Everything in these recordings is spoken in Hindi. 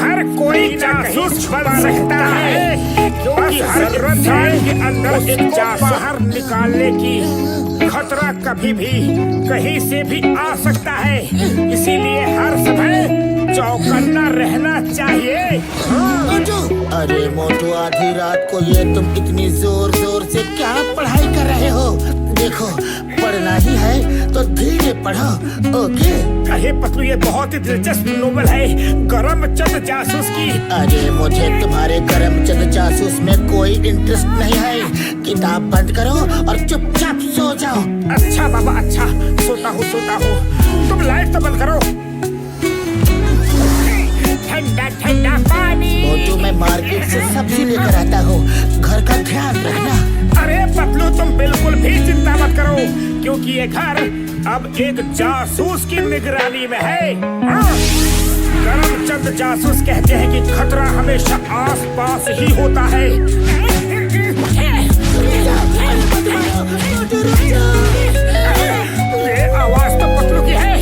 हर कोई जासूस बन सकता है, क्योंकि हर इंसान के अंदर एक बाहर निकालने की खतरा कभी भी कहीं से भी आ सकता है। इसीलिए हर समय चौकन्ना रहना चाहिए। अरे मोटू, आधी रात को ये तुम इतनी जोर जोर से क्या पढ़ाई कर रहे हो? देखो, पढ़ना ही है तो धीरे पढ़ो, ओके? अरे पतलू, ये बहुत ही दिलचस्प नोवेल है, करमचंद जासूस की। अरे मुझे तुम्हारे करमचंद जासूस में कोई इंटरेस्ट नहीं है। किताब बंद करो और चुपचाप सो जाओ। अच्छा बाबा, अच्छा, सोता हूँ। तुम लाइट तो बंद करो। ठंडा ठंडा पानी। मोटू, मैं मार्केट से सब्जी लेकर आता हूँ, घर का ध्यान रखना। अरे पतलू, तुम बिल्कुल भी चिंता मत करो, क्योंकि ये घर अब एक जासूस की निगरानी में है। करमचंद जासूस कहते हैं कि खतरा हमेशा आस पास ही होता है। ये आवाज तो पतलू की है।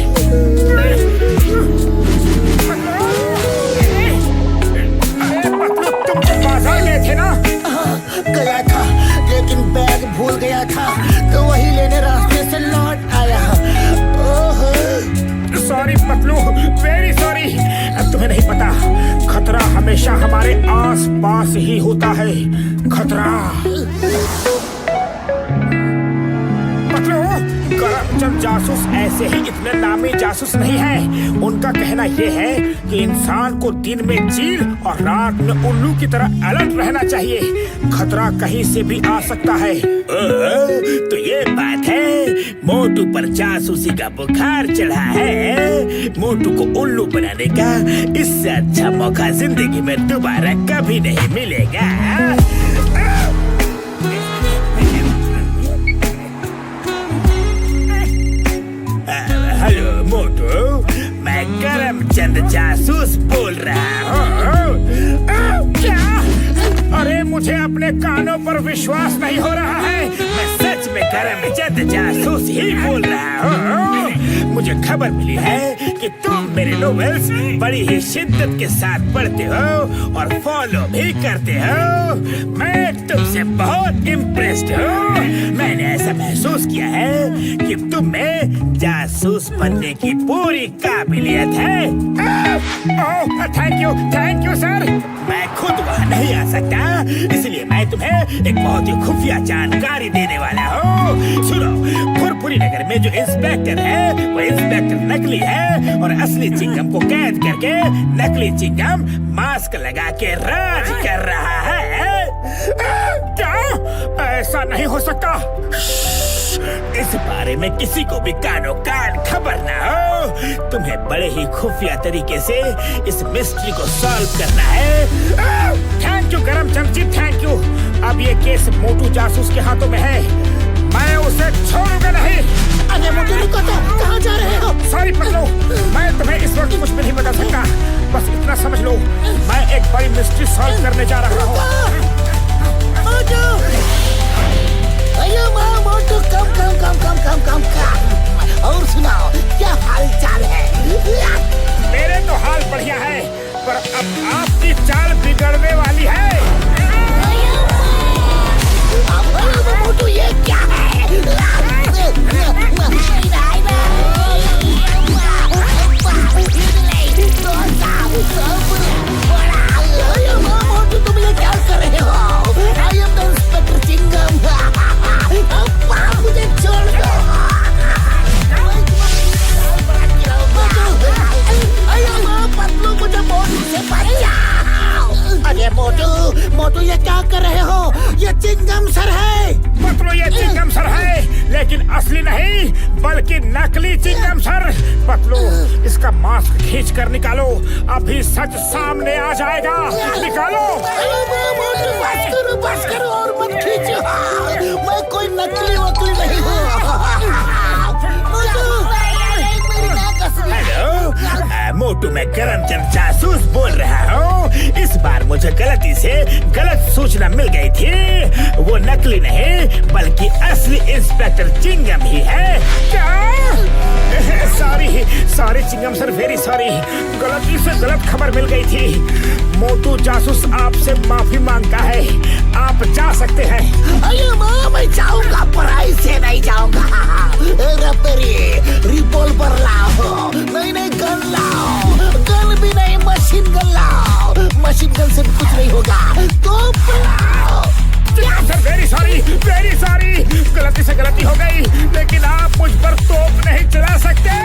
पतलू, तुम बाजार गए थे ना? गया था, लेकिन बैग भूल गया था, तो वही लेने रास्ते से लौट आया। Sorry Patlu, very sorry. तुम्हें नहीं पता, खतरा हमेशा हमारे आस पास ही होता है। खतरा। पतलू, करमचंद जासूस ऐसे ही इतने नामी जासूस नहीं है। उनका कहना यह है कि इंसान को दिन में चील और रात में उल्लू की तरह अलर्ट रहना चाहिए। खतरा कहीं से भी आ सकता है। तो ये बात है, मोटू पर जासूसी का बुखार चढ़ा है। मोटू को उल्लू बनाने का इससे अच्छा मौका जिंदगी में दोबारा कभी नहीं मिलेगा। हेलो मोटू, मैं करमचंद जासूस बोल रहा हूँ। क्या? अरे मुझे अपने कानों पर विश्वास नहीं हो रहा है। मैं सच में करमचंद जासूस ही बोल रहा हूँ। मुझे खबर मिली है कि तुम मेरे नोवेल्स बड़ी ही शिद्दत के साथ पढ़ते हो और फॉलो भी करते हो। मैं तुमसे बहुत इम्प्रेस्ड हूँ। मैंने ऐसा महसूस किया है कि तुम में जासूस बनने की पूरी काबिलियत है। Thank you sir. मैं खुद वहाँ नहीं आ सकता, इसलिए मैं तुम्हें एक बहुत ही खुफिया जानकारी देने वाला हूँ। सुनो, फुरफुरी नगर में जो इंस्पेक्टर है वो इंस्पेक्टर नकली है और असली चिंगम को कैद करके नकली चिंगम मास्क लगा के राज कर रहा है। क्या? ऐसा नहीं हो सकता। इस बारे में किसी को भी कानो कान खबर ना हो। तुम्हें बड़े ही खुफिया तरीके से इस मिस्ट्री को सॉल्व करना है। Thank you Karamchand ji, thank you. अब ये केस मोटू जासूस के हाथों में है, मैं उसे छोड़ूंगा नहीं। अरे मोटू, रुको तो, कहाँ जा रहे हो? सॉरी पतलू, मैं तुम्हें इस वक्त कुछ भी नहीं बता सकता। बस इतना समझ लो, मैं एक बड़ी मिस्ट्री सॉल्व करने जा रहा हूँ। मोटू, कम। और सुनाओ, क्या हाल चाल है? मेरे तो हाल बढ़िया है, पर अब आपकी चाल बिगड़ने वाली है। मोटू, ये क्या है? मोटू, तुम ये क्या कर रहे हो? I am the inspector Chingam. मुझे छोड़ दो। पतलू, मुझे मोटू से बचाओ। अरे मोटू, ये क्या कर रहे हो? ये चिंगम सर है। पतलू, ये चिंगम सर है, लेकिन असली नहीं बल्कि नकली चिंगम सर। पतलू, इसका मास्क खींच कर निकालो, अभी सच सामने आ जाएगा। निकालो। बस करो और मत खींचो। मैं कोई नकली वकली नहीं हूँ। हेलो, मोटू मैं करमचंद जासूस बोल रहा हूँ। इस बार मुझे गलती से गलत सूचना मिल गई थी। वो नकली नहीं बल्कि असली इंस्पेक्टर चिंगम ही है। क्या? Sorry chewing gum sir, very sorry. गलती से गलत खबर मिल गई थी। मोटू जासूस आपसे माफी मांगता है। आप जा सकते हैं। अरे माँ, मैं जाऊंगा, पढ़ाई से नहीं जाऊंगा। रिवॉल्वर लाओ, नहीं गन लाओ। गन भी नहीं, मशीन गन लाओ। मशीन गन से भी कुछ नहीं होगा, तो लाओ। सर वेरी सॉरी, गलती से गलती हो गई, लेकिन आप मुझ पर तोप नहीं चला सकते।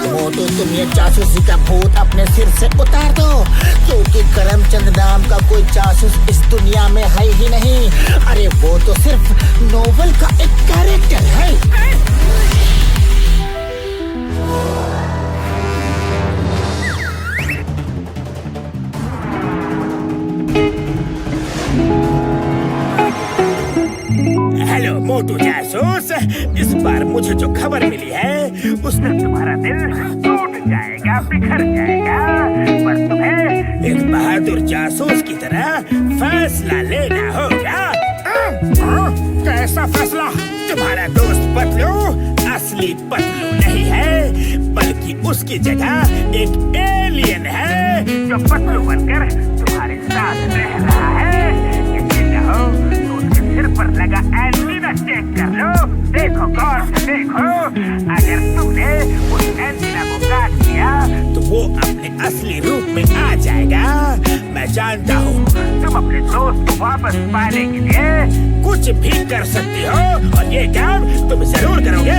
मोटू, तुम ये जासूसी का भूत अपने सिर से उतार दो, क्योंकि करमचंद नाम का कोई जासूस इस दुनिया में है ही नहीं। अरे वो तो सिर्फ नोवेल का एक कैरेक्टर है। हेलो मोटू जासूस, इस बार मुझे जो खबर मिली है उसमें तुम्हारा दिल टूट जाएगा, बिखर जाएगा। पर तुम्हें एक बहादुर जासूस की तरह फैसला लेना होगा। कैसा फैसला? तुम्हारा दोस्त पतलू असली पतलू नहीं है, बल्कि उसकी जगह एक एलियन है जो पतलू बनकर तुम्हारे साथ रह रहा है। यकीन न हो तो उसके सिर पर लगा एंटीना चेक कर लो। देखो, गौर से देखो। अगर तुमने उस एंटीना को काट दिया तो वो अपने असली रूप में आ जाएगा। मैं जानता हूँ तुम अपने दोस्त को वापस पाने के लिए कुछ भी कर सकती हो, और ये काम तुम जरूर करोगे।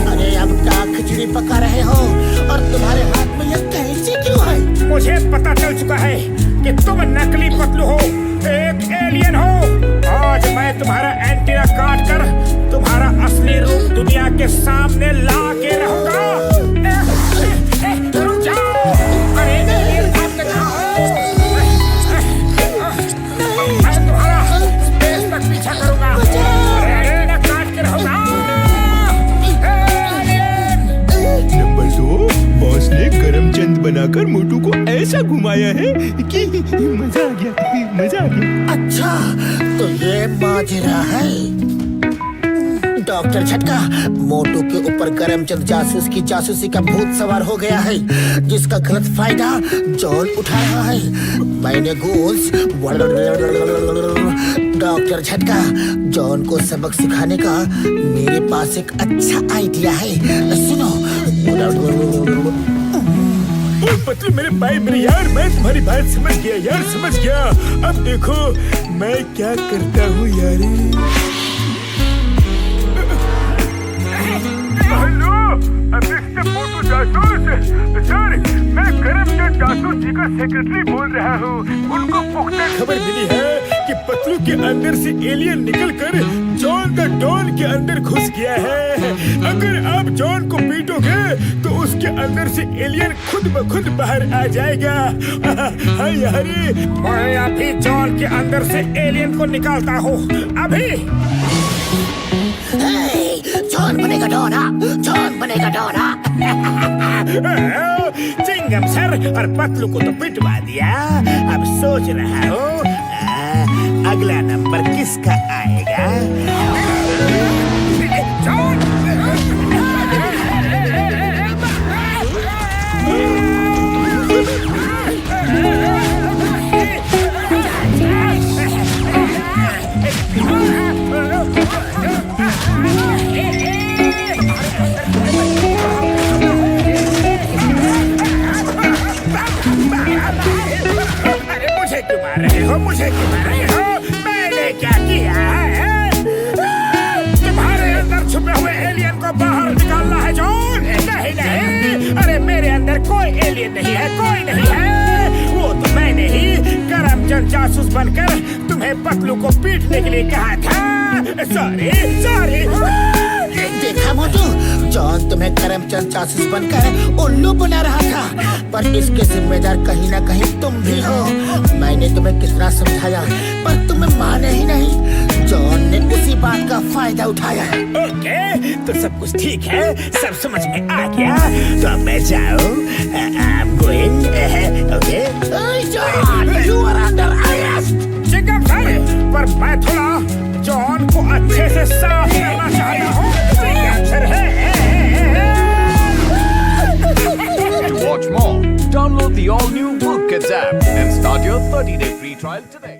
अरे अब क्या खिचड़ी पका रहे हो, और तुम्हारे हाथ में ये कैंची क्यों है? मुझे पता चल चुका है कि तुम नकली पतलू हो, एक एलियन हो। आज मैं तुम्हारा एंटीना काट कर तुम्हारा असली रूप दुनिया के सामने ला के रहूंगा। रुक जाओ। अरे एलियन, आप कहाँ हो? मैं तुम्हारा स्पेस तक पीछा करूंगा। एंटीना काट के रहूंगा। नंबर 2, बॉस ने करमचंद बनाकर मोटू को ऐसा घुमाया है कि मजा आ गया। अच्छा, तो ये माजरा है। डॉक्टर झटका, मोटू के ऊपर करमचंद जासूस की जासूसी का भूत सवार हो गया है, जिसका गलत फायदा जॉन उठा रहा है। मैंने गूंज डॉक्टर झटका, जॉन को सबक सिखाने का मेरे पास एक अच्छा आइडिया है। सुनो। पतलू मेरे भाई, मेरे यार, मैं तुम्हारी बात समझ गया यार, समझ गया। अब देखो मैं क्या करता हूँ यार। हेलो मिस्टर मोटू जासूस। सर, मैं करमचंद जासूस जी का सेक्रेटरी बोल रहा हूँ। उनको पुख्ता खबर मिली है कि पतलू के अंदर से एलियन निकलकर जॉन का डॉन के अंदर घुस गया है। अगर आप जॉन को पीटोगे तो उसके अंदर से एलियन खुद ब खुद बाहर आ जाएगा। हाँ यारी, मैं अभी जॉन के अंदर से एलियन को निकालता हूँ, अभी। जॉन बनेगा डॉन, जॉन बनेगा डॉन। चिंगम सर और पतलू को तो पिटवा दिया। अब सोच रहा हूँ अगला नंबर किसका आएगा। मुझे क्यों मार रहे हो? मैंने क्या किया है? तुम्हारे अंदर छुपे हुए एलियन को बाहर निकालना है जॉन। नहीं, अरे मेरे अंदर कोई एलियन नहीं है, कोई नहीं है। वो तो मैंने ही करमचंद जासूस बनकर तुम्हें पतलू को पीटने के लिए कहा था। सॉरी। देखा मोटू, जॉन तुम्हें करमचंद जासूस बनकर उल्लू बना रहा था, पर इसके जिम्मेदार कहीं ना कहीं तुम भी हो। मैंने तुम्हें कितना समझाया पर तुम्हें माने ही नहीं। जॉन ने उसी बात का फायदा उठाया है। ओके, तो सब कुछ ठीक है, सब समझ में आ गया। तो अब मैं जाऊँ? I'm going, okay? John, you are under arrest। Chicken भाई, पर मैं थोड़ा जॉन को अच्छे से साफ करना चाहता हूँ। To watch more, download the all-new Wolf Kids app and start your 30-day free trial today.